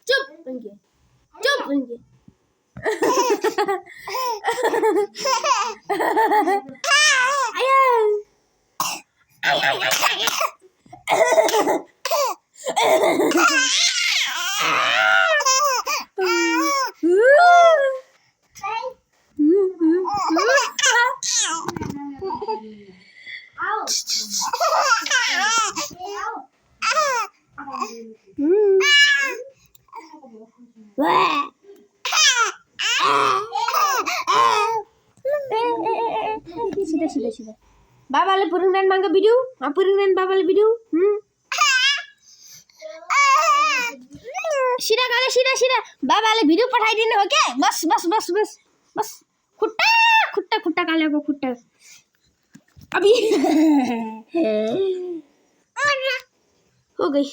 चुप उनके चुप उनके सीधा सीधा सीधा बाबाले पुरुङनान मांगा भिडियो पुरुङनान बाबाले भिडियो सीधा गाले सीधा सीधा बाबाले भिडियो पठाइदिनु हो के बस बस बस बस बस खुट्टा खुट्टा खुट्टा कालेको खुट्टा अभी हो गई।